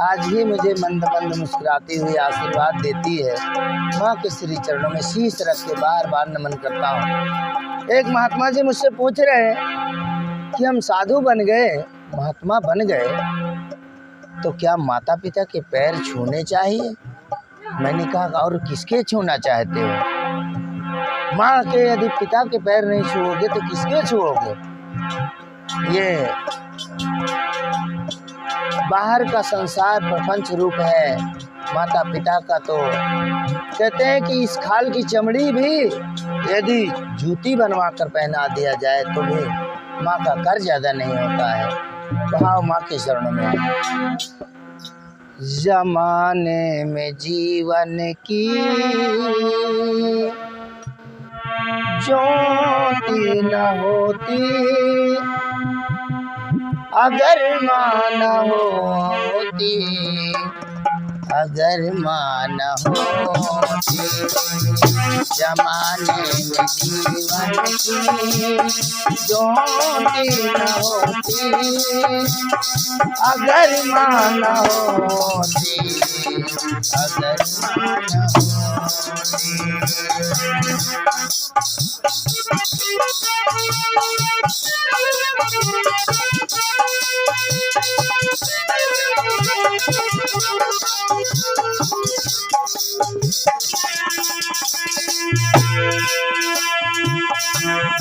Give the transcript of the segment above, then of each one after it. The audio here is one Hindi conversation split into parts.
आज ही मुझे मंद मंद मुस्कुराती हुई आशीर्वाद देती है। माँ के श्री चरणों में शीश रख के बार बार नमन करता हूँ। एक महात्मा जी मुझसे पूछ रहे हैं कि हम साधु बन गए, महात्मा बन गए, तो क्या माता पिता के पैर छूने चाहिए? मैंने कहा और किसके छूना चाहते हो? माँ के यदि पिता के पैर नहीं छुओगे तो किसके छुओगे? ये बाहर का संसार प्रपंच रूप है, माता पिता का तो कहते हैं कि इस खाल की चमड़ी भी यदि जूती बनवा कर पहना दिया जाए तो भी माँ का कर ज्यादा नहीं होता है। भाव माँ के चरणों में। जमाने में जीवन की ज्योति न होती, अगर माँ न होती, अगर माँ न होती। जमाने में जीवन की ज्योति न होती, अगर माँ न होती, अगर माँ न होती।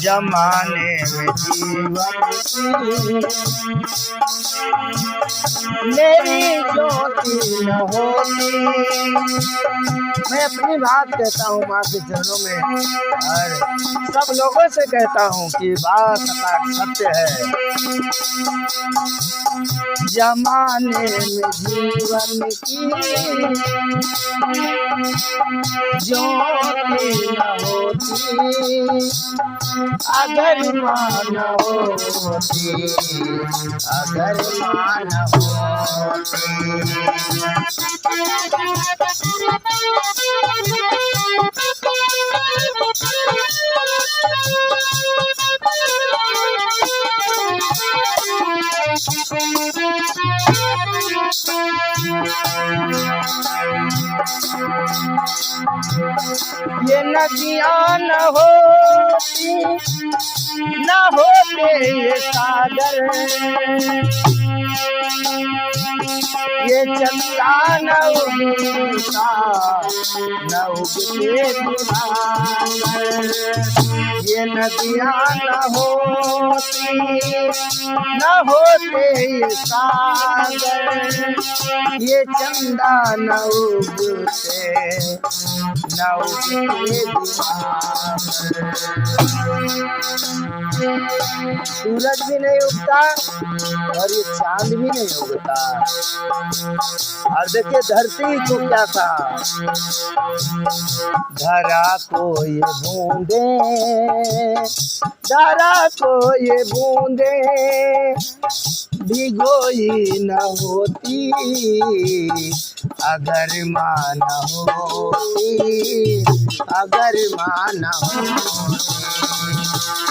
जमाने में जीवन की मेरी ज्योति न होती। मैं अपनी बात कहता हूँ माँ के चरणों में और सब लोगों से कहता हूँ कि बात सत्य है। जमाने में जीवन की ज्योति न होती, अगर माँ न होती, अगर माँ न होती। ये नदियाँ न होती, न होते ये सागर, ये चंदा न उगता, न उगते दिवाकर। ये नदियाँ न होती, न होते ये सागर, ये चंदा न उगते, न उगते दिवाकर। सूरज भी नहीं उगता और ये चांद भी नहीं उगता। और देखिए धरती को क्या कहा, धरा को ये बूंदे, धरा को ये बूंदे भिगोई न होती, अगर माँ न होती, अगर माँ न होती,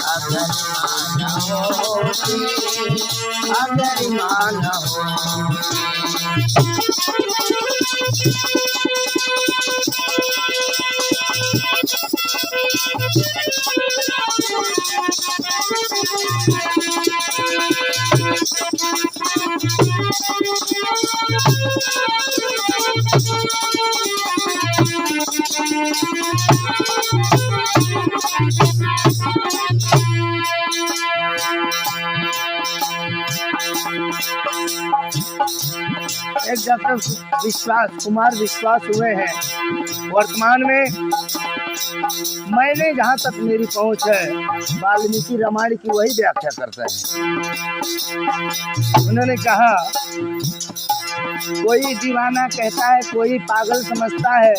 अगर माँ न होती, अगर माँ न होती। एक डॉक्टर कुमार विश्वास हुए हैं। वर्तमान में मैंने जहाँ तक मेरी पहुँच है वाल्मीकि रामायण की वही व्याख्या करते हैं। उन्होंने कहा कोई दीवाना कहता है, कोई पागल समझता है,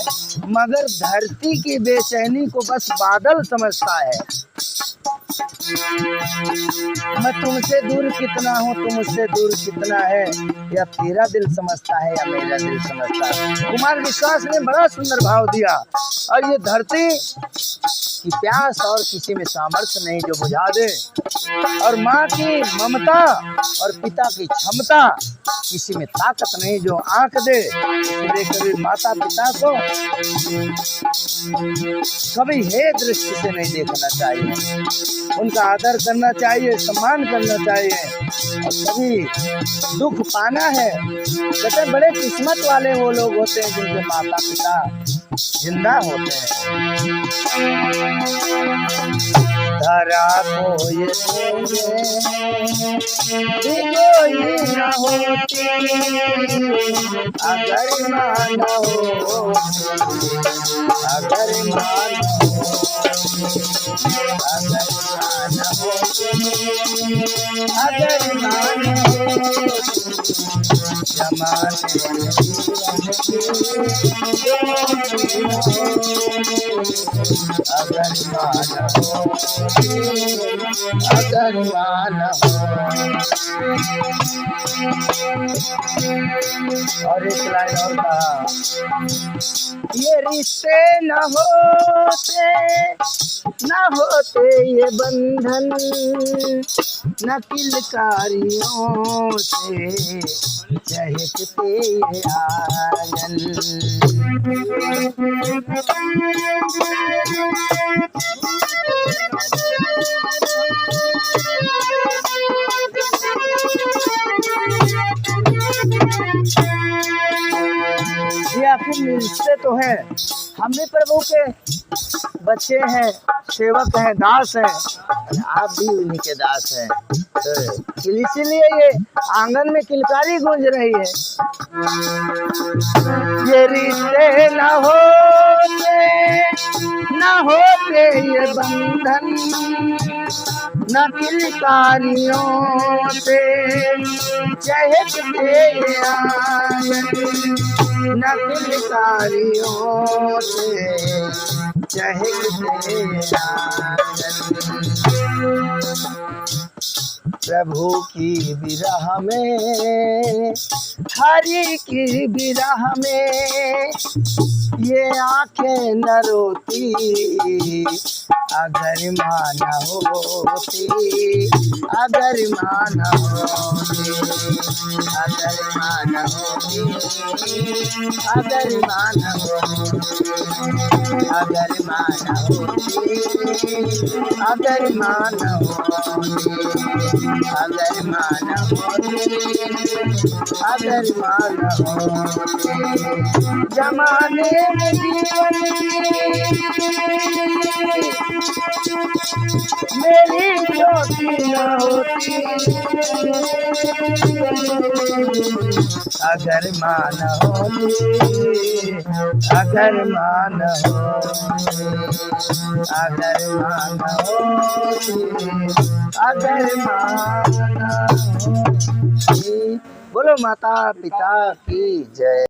मगर धरती की बेचैनी को बस बादल समझता है। मैं तुमसे दूर कितना हूँ, तुम मुझसे दूर कितना है, या तेरा दिल समझता है या मेरा दिल समझता है। कुमार विश्वास ने बड़ा सुंदर भाव दिया। और ये धरती की प्यास और किसी में सामर्थ्य नहीं जो बुझा दे, और माँ की ममता और पिता की क्षमता किसी में ताकत नहीं जो आंक दे। इसलिए कभी माता पिता को कभी हे दृष्टि से नहीं देखना चाहिए, उनका आदर करना चाहिए, सम्मान करना चाहिए। और कभी दुख पाना है, कहते बड़े किस्मत वाले वो लोग होते हैं जिनके माता पिता जिंदा होते हैं। धरा को ये कोई न होती अगर मान हो, अगर मान हो, अगर मान हो, जमाने अगर मान हो, अगर मान हो। और एक लाइन और कहा, ये रिश्ते न होते ये बंधन, न किलकारियों से चहकते ये आंगन। ये आखिर मिलते तो हैं, हम भी प्रभु के बच्चे हैं, सेवक हैं, दास हैं, आप भी उन्हीं के दास हैं। तो इसीलिए ये आंगन में किलकारी गूंज रही है। ये रिश्ते न होते ये बंधन, न किलकारियों से चहकते ये आंगन, न किलकारियों से चहकते ये आंगन। प्रभु की विरह में, हरि की विरह में, ये आंखें न रोती अगर माँ न होती, अगर माँ न होती, अगर माँ न होती, अगर माँ न होती, अगर माँ न होती, अगर माँ न होती, अगर माँ न होती, अगर माँ न होती, जमाने में जीवन मेरी ज्योति न होती, अगर माँ न होती, अगर माँ न होती, अगर माँ न होती, अगर माँ न होती। बोलो माता पिता की जय।